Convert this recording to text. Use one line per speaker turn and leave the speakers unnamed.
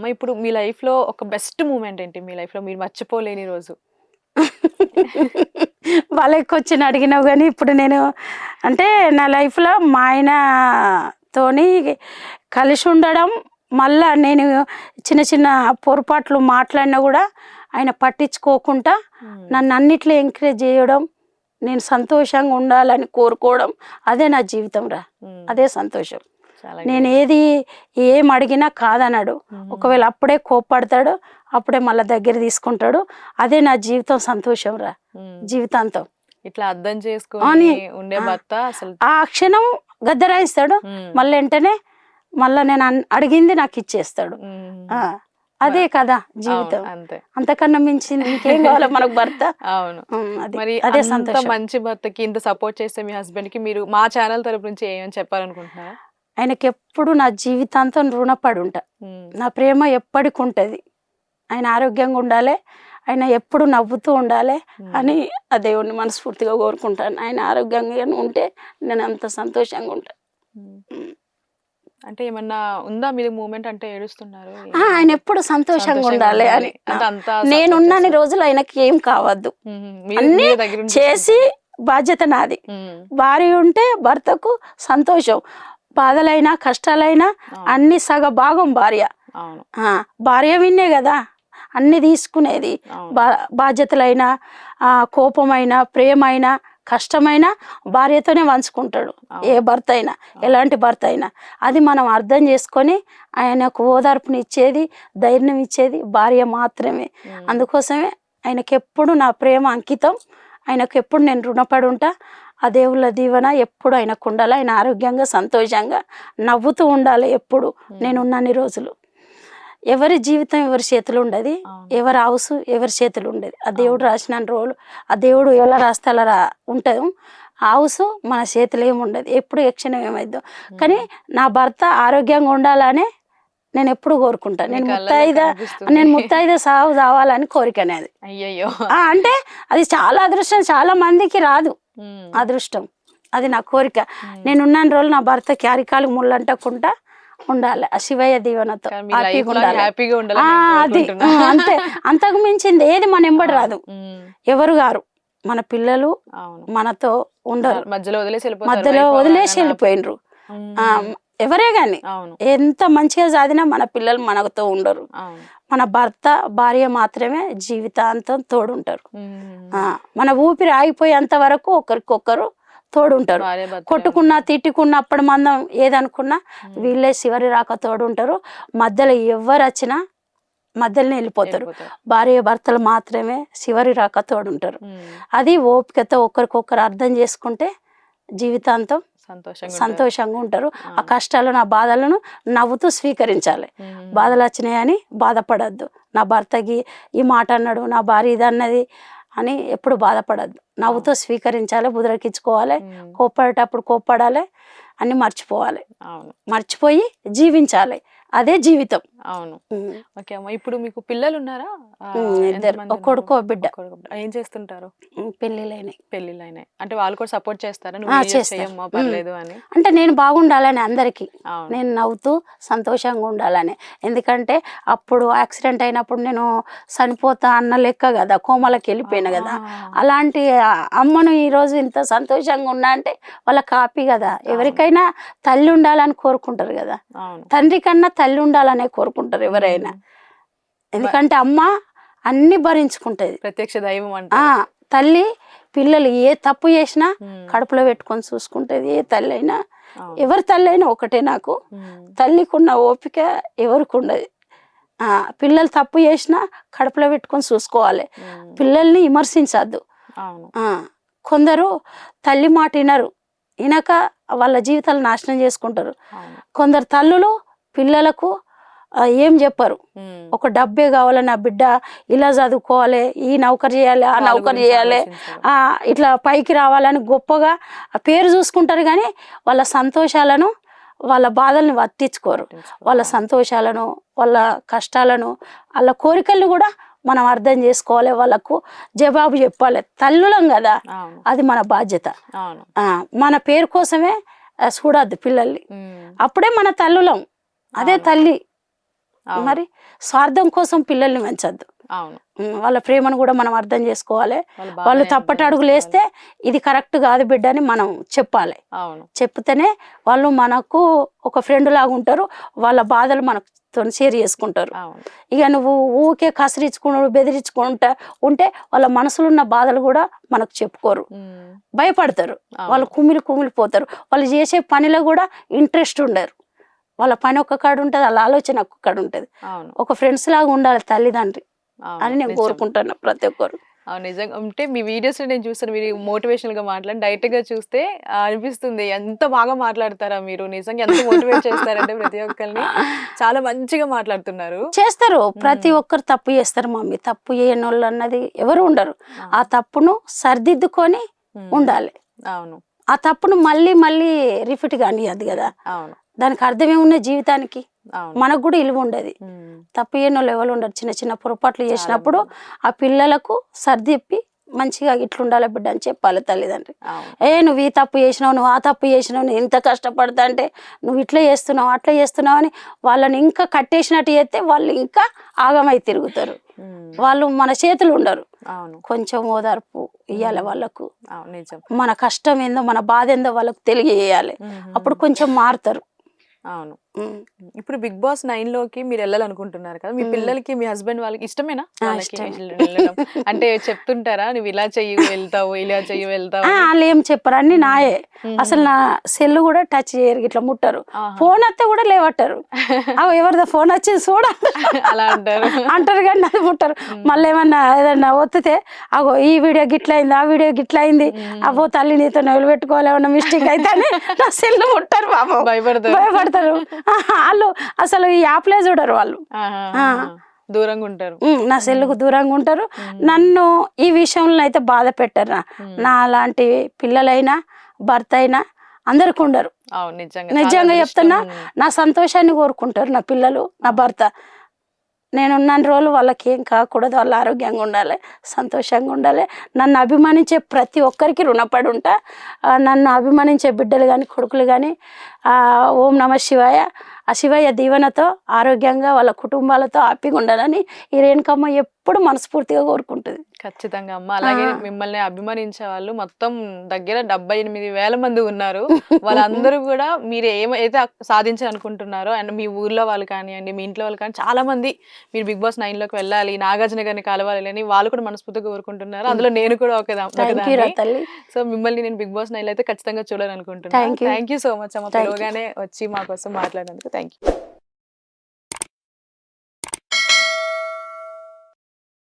అమ్మ ఇప్పుడు మీ లైఫ్‌లో ఒక బెస్ట్ మూమెంట్ ఏంటి? మీ లైఫ్‌లో మీరు మర్చిపోలేని రోజు?
వాళ్ళకొచ్చిన అడిగినావు కానీ ఇప్పుడు నేను అంటే నా లైఫ్లో మా ఆయనతోని కలిసి ఉండడం, మళ్ళా నేను చిన్న చిన్న పొరపాట్లు మాట్లాడినా కూడా ఆయన పట్టించుకోకుండా నన్ను అన్నిట్లో ఎంకరేజ్ చేయడం, నేను సంతోషంగా ఉండాలని కోరుకోవడం, అదే నా జీవితం రా. అదే సంతోషం. నేను ఏం అడిగినా కాదన్నాడు. ఒకవేళ అప్పుడే కోప్పడతాడు, అప్పుడే మళ్ళీ దగ్గర తీసుకుంటాడు. అదే నా జీవితం, సంతోషం రా, జీవితాంతం.
ఇట్లా అర్థం చేసుకొని ఉండే భర్త అసలు
ఆ క్షణం గద్దరాయిస్తాడు, మళ్ళీ వెంటనే మళ్ళీ నేను అడిగింది నాకు ఇచ్చేస్తాడు. అదే కదా జీవితం.
అంతే.
అంతకన్నా మించింది ఇంకేం కావాలో మనకు భర్త.
అవును. మరి
అదే
అంత
సంతోషం.
మంచి భర్తకి ఇంత సపోర్ట్ చేస్తే మీ హస్బెండ్ కి మీరు మా ఛానల్ తరపు నుంచి ఏమని చెప్పాలనుకుంటున్నారా?
ఆయనకి ఎప్పుడు నా జీవితాంతం రుణపడి ఉంటా. నా ప్రేమ ఎప్పటికి ఉంటుంది. ఆయన ఆరోగ్యంగా ఉండాలి, ఆయన ఎప్పుడు నవ్వుతూ ఉండాలి అని ఆ దేవుడిని మనస్ఫూర్తిగా కోరుకుంటాను. ఆయన ఆరోగ్యంగా ఉంటే నేను అంత సంతోషంగా ఉంటాను.
అంటే ఏమన్నా ఉందా మీరు మూమెంట్ అంటే ఏడుస్తున్నారు?
ఆయన ఎప్పుడు సంతోషంగా ఉండాలి అని. నేనున్నన్ని రోజులు ఆయనకి ఏం కావద్దు, అన్ని చేసి బాధ్యత నాది. భార్య ఉంటే భర్తకు సంతోషం, బాధలైనా కష్టాలైనా అన్ని సగభాగం భార్య. భార్య విన్నే కదా అన్ని తీసుకునేది. బాధ్యతలైనా కోపమైనా ప్రేమైనా కష్టమైనా భార్యతోనే పంచుకుంటాడు ఏ భర్త అయినా, ఎలాంటి భర్త అయినా. అది మనం అర్థం చేసుకొని ఆయనకు ఓదార్పుని ఇచ్చేది, ధైర్యం ఇచ్చేది భార్య మాత్రమే. అందుకోసమే ఆయనకి ఎప్పుడు నా ప్రేమ అంకితం, ఆయనకు ఎప్పుడు నేను రుణపడి ఉంటా. ఆ దేవుళ్ళ దీవెన ఎప్పుడు ఆయనకు ఉండాలి. ఆయన ఆరోగ్యంగా సంతోషంగా నవ్వుతూ ఉండాలి ఎప్పుడు నేనున్నన్ని రోజులు. ఎవరి జీవితం ఎవరి చేతులు ఉండదు, ఎవరి హౌస్ ఎవరి చేతులు ఉండదు. ఆ దేవుడు రాసిన రోజులు ఆ దేవుడు ఎలా రాస్తే అలా ఉంటుంది. ఆ హౌస్ మన చేతులు ఏమి ఉండదు, ఎప్పుడు యక్షణం ఏమైద్దో. కానీ నా భర్త ఆరోగ్యంగా ఉండాలనే నేను ఎప్పుడు కోరుకుంటాను. నేను ముత్తైద సాగు కావాలని కోరిక అనేది.
అయ్యయ్యో,
అంటే అది చాలా అదృష్టం, చాలా మందికి రాదు అదృష్టం. అది నా కోరిక. నేనున్న రోజులు నా భర్త క్యారికాలకు ముళ్ళంటకుండా ఉండాలి, ఆ శివయ్య దీవెనతో
హ్యాపీగా ఉండాలి.
అది అంతే, అంతకు మించింది ఏది మన ఎంబడి రాదు. ఎవరు గారు మన పిల్లలు మనతో ఉండరు, మధ్యలో వదిలేసి వెళ్ళిపోయినరు. ఎవరే గాని ఎంత మంచిగా చదివినా మన పిల్లలు మనతో ఉండరు. మన భర్త భార్య మాత్రమే జీవితాంతం తోడుంటారు. మన ఊపిరి ఆగిపోయేంత వరకు ఒకరికొకరు తోడుంటారు. కొట్టుకున్నా తిట్టుకున్నా అప్పటి మందం ఏదనుకున్నా వీళ్ళే చివరి రాక తోడుంటారు. మధ్యలో ఎవరు వచ్చినా మధ్యలోనే వెళ్ళిపోతారు. భార్య భర్తలు మాత్రమే చివరి రాక తోడుంటారు. అది ఓపికతో ఒకరికొకరు అర్థం చేసుకుంటే జీవితాంతం సంతోషంగా ఉంటారు. ఆ కష్టాలను ఆ బాధలను నవ్వుతూ స్వీకరించాలి. బాధలు వచ్చినాయని బాధపడద్దు. నా భర్తకి ఈ మాట అన్నాడు, నా భార్య ఇది అన్నది అని ఎప్పుడు బాధపడద్దు. నవ్వుతో స్వీకరించాలి, బుదరకించుకోవాలి. కోప్పడేటప్పుడు కోప్పడాలి, అన్ని మర్చిపోవాలి, మర్చిపోయి జీవించాలి. అదే జీవితం.
అవును. ఓకే అమ్మ, ఇప్పుడు మీకు పిల్లలు ఉన్నారా?
ఇద్దరు, ఒక కొడుకు ఒక బిడ్డ.
ఏం చేస్తుంటారు?
పెళ్ళిళ్ళైనాయి.
అంటే వాళ్ళు కూడా సపోర్ట్ చేస్తారా? పర్లేదు అని.
అంటే నేను బాగుండాలని అందరికి, నేను నవ్వుతూ సంతోషంగా ఉండాలని. ఎందుకంటే అప్పుడు యాక్సిడెంట్ అయినప్పుడు నేను చనిపోతా అన్న లెక్క కదా, కోమలకి వెళ్ళిపోయినా కదా. అలాంటి అమ్మను ఈరోజు ఇంత సంతోషంగా ఉన్నా అంటే వాళ్ళ కాపీ కదా. ఎవరికైనా తల్లి ఉండాలని కోరుకుంటారు కదా, తండ్రి కన్నా తల్లి ఉండాలనే కోరుకుంటారు ఎవరైనా. ఎందుకంటే అమ్మ అన్ని భరించుకుంటది,
ప్రత్యక్ష దైవం అంట.
తల్లి పిల్లలు ఏ తప్పు చేసినా కడుపులో పెట్టుకొని చూసుకుంటది. ఏ తల్లి అయినా, ఎవరి తల్లి అయినా ఒకటే. నాకు తల్లికున్న ఓపిక ఎవరికి ఉండదు. పిల్లలు తప్పు చేసినా కడుపులో పెట్టుకొని చూసుకోవాలి, పిల్లల్ని విమర్శించద్దు. కొందరు తల్లి మాట వినరు, వినక వాళ్ళ జీవితాలు నాశనం చేసుకుంటారు. కొందరు తల్లులు పిల్లలకు ఏం చెప్పరు, ఒక డబ్బే కావాలి, నా బిడ్డ ఇలా చదువుకోవాలి, ఈ నౌకరు చేయాలి, ఆ నౌకరు చేయాలి, ఇట్లా పైకి రావాలని గొప్పగా పేరు చూసుకుంటారు. కానీ వాళ్ళ సంతోషాలను వాళ్ళ బాధల్ని వర్తించుకోరు. వాళ్ళ సంతోషాలను వాళ్ళ కష్టాలను వాళ్ళ కోరికలను కూడా మనం అర్థం చేసుకోవాలి, వాళ్ళకు జవాబు చెప్పాలి. తల్లులం కదా, అది మన బాధ్యత. మన పేరు కోసమే చూడద్దు పిల్లల్ని, అప్పుడే మన తల్లులం. అదే తల్లి, మరి స్వార్థం కోసం పిల్లల్ని పెంచద్దు.
అవును.
వాళ్ళ ప్రేమను కూడా మనం అర్థం చేసుకోవాలి. వాళ్ళు తప్పటి అడుగులు వేస్తే ఇది కరెక్ట్ కాదు బిడ్డ అని మనం చెప్పాలి. చెప్తేనే వాళ్ళు మనకు ఒక ఫ్రెండ్ లాగా ఉంటారు. వాళ్ళ బాధలు మనకు షేర్ చేసుకుంటారు. ఇక నువ్వు ఊకే కసిరించుకున్నాడు బెదిరించుకుంటా ఉంటే వాళ్ళ మనసులో ఉన్న బాధలు కూడా మనకు చెప్పుకోరు, భయపడతారు. వాళ్ళు కుమిలిపోతారు. వాళ్ళు చేసే పనిలో కూడా ఇంట్రెస్ట్ ఉండరు. వాళ్ళ పని ఒక్క కాడ ఉంటుంది, వాళ్ళ ఆలోచన ఒక్క కాడ ఉంటుంది. ఒక ఫ్రెండ్స్ లాగా ఉండాలి తల్లిదండ్రి అని నేను కోరుకుంటాను ప్రతి ఒక్కరు.
నిజంగా అంటే మీ వీడియోస్ నేను చూస్తాను, మీరు మోటివేషనల్ గా మాట్లాడి డైరెక్ట్ గా చూస్తే అనిపిస్తుంది ఎంత బాగా మాట్లాడతారా మీరు, నిజంగా ఎంత మోటివేట్ చేస్తారంటే ప్రతి ఒక్కరిని చాలా మంచిగా మాట్లాడుతున్నారు.
చేస్తారు, ప్రతి ఒక్కరు తప్పు చేస్తారు మమ్మీ. తప్పు చేయని వాళ్ళు అన్నది ఎవరు ఉండరు. ఆ తప్పును సరిదిద్దుకొని ఉండాలి.
అవును.
ఆ తప్పును మళ్ళీ మళ్ళీ రిపీట్ కానియద్దు కదా.
అవును.
దానికి అర్థం ఏమున్నది జీవితానికి, మనకు కూడా ఇలువ ఉండదు. తప్పు చేయని వాళ్ళు ఎవరు ఉండరు. చిన్న చిన్న పొరపాట్లు చేసినప్పుడు ఆ పిల్లలకు సర్దిప్పి మంచిగా ఇట్లుండాలి బిడ్డ అని చెప్పాలి తల్లిదండ్రి. నువ్వు ఈ తప్పు చేసినావు, నువ్వు ఆ తప్పు చేసినావు, నువ్వు ఇంత కష్టపడతా అంటే నువ్వు ఇట్లా చేస్తున్నావు అట్లా చేస్తున్నావు అని వాళ్ళని ఇంకా కట్టేసినట్టు చేస్తే వాళ్ళు ఇంకా ఆగమై తిరుగుతారు. వాళ్ళు మన చేతులు ఉండరు. కొంచెం ఓదార్పు ఇయ్యాలి వాళ్ళకు. మన కష్టం ఏందో మన బాధ ఏందో వాళ్ళకు తెలియజేయాలి. అప్పుడు కొంచెం మారుతారు.
అవును. ఇప్పుడు బిగ్ బాస్ 9 లోకి మీరు వెళ్ళాలనుకుంటున్నారు కదా, మీ పిల్లలకి మీ హస్బెండ్ వాళ్ళకి ఇష్టమేనా? అంటే చెప్తుంటారా నువ్వు ఇలా చెయ్యి వెళ్తావు, ఇలా చెయ్యి వెళ్తావు?
వాళ్ళు ఏం చెప్పరు, అన్ని నాయే. అసలు నా సెల్ కూడా టచ్ చేయరు, ఇట్లా ముట్టరు. ఫోన్ వస్తే కూడా లేవట్టారు. ఎవరిదో ఫోన్ వచ్చింది చూడ
అలా అంటారు
కానీ అది ముట్టరు. మళ్ళీ ఏమన్నా ఏదన్నా ఒత్తితే అగో ఈ వీడియో గిట్లయింది, ఆ వీడియో గిట్లయింది, అబ్బో తల్లి నీతో నవ్వులు పెట్టుకోవాలి, ఏమన్నా మిస్టేక్ అయితే నా సెల్ ముట్టరు. బాబు భయపడతారు వాళ్ళు. అసలు ఈ యాప్లే చూడరు వాళ్ళు,
దూరంగా ఉంటారు.
నా సెల్లుకు దూరంగా ఉంటారు. నన్ను ఈ విషయంలో అయితే బాధ పెట్టరు. నా లాంటి పిల్లలైనా భర్త అయినా అందరికి ఉండరు. నిజంగా చెప్తున్నా, నా సంతోషాన్ని కోరుకుంటారు నా పిల్లలు, నా భర్త. నేనున్న రోజులు వాళ్ళకి ఏం కాకూడదు, వాళ్ళు ఆరోగ్యంగా ఉండాలి, సంతోషంగా ఉండాలి. నన్ను అభిమానించే ప్రతి ఒక్కరికి రుణపడి ఉంటా. నన్ను అభిమానించే బిడ్డలు కానీ కొడుకులు కానీ ఓం నమ శివాయ, ఆ శివయ్య దీవెనతో ఆరోగ్యంగా వాళ్ళ కుటుంబాలతో హ్యాపీగా ఉండాలని ఈ రేణుకమ్మ ఎప్పుడు మనస్ఫూర్తిగా కోరుకుంటుంది.
ఖచ్చితంగా అమ్మ. అలాగే మిమ్మల్ని అభిమానించే వాళ్ళు మొత్తం దగ్గర 78,000 మంది ఉన్నారు. వాళ్ళందరూ కూడా మీరు ఏమైతే సాధించాలనుకుంటున్నారో అండ్ మీ ఊర్లో వాళ్ళు కానివ్వండి, మీ ఇంట్లో వాళ్ళు కానీ చాలా మంది మీరు బిగ్ బాస్ 9 లోకి వెళ్ళాలి, నాగార్జున గారిని కలవాలి అని వాళ్ళు కూడా మనస్ఫూర్తిగా కోరుకుంటున్నారు. అందులో నేను కూడా ఒకదాన్ని. సో మిమ్మల్ని నేను బిగ్ బాస్ 9 అయితే ఖచ్చితంగా చూడాలనుకుంటున్నాను. థ్యాంక్ యూ సో మచ్ అమ్మ, పిలవగానే వచ్చి మా కోసం మాట్లాడినందుకు థ్యాంక్ యూ.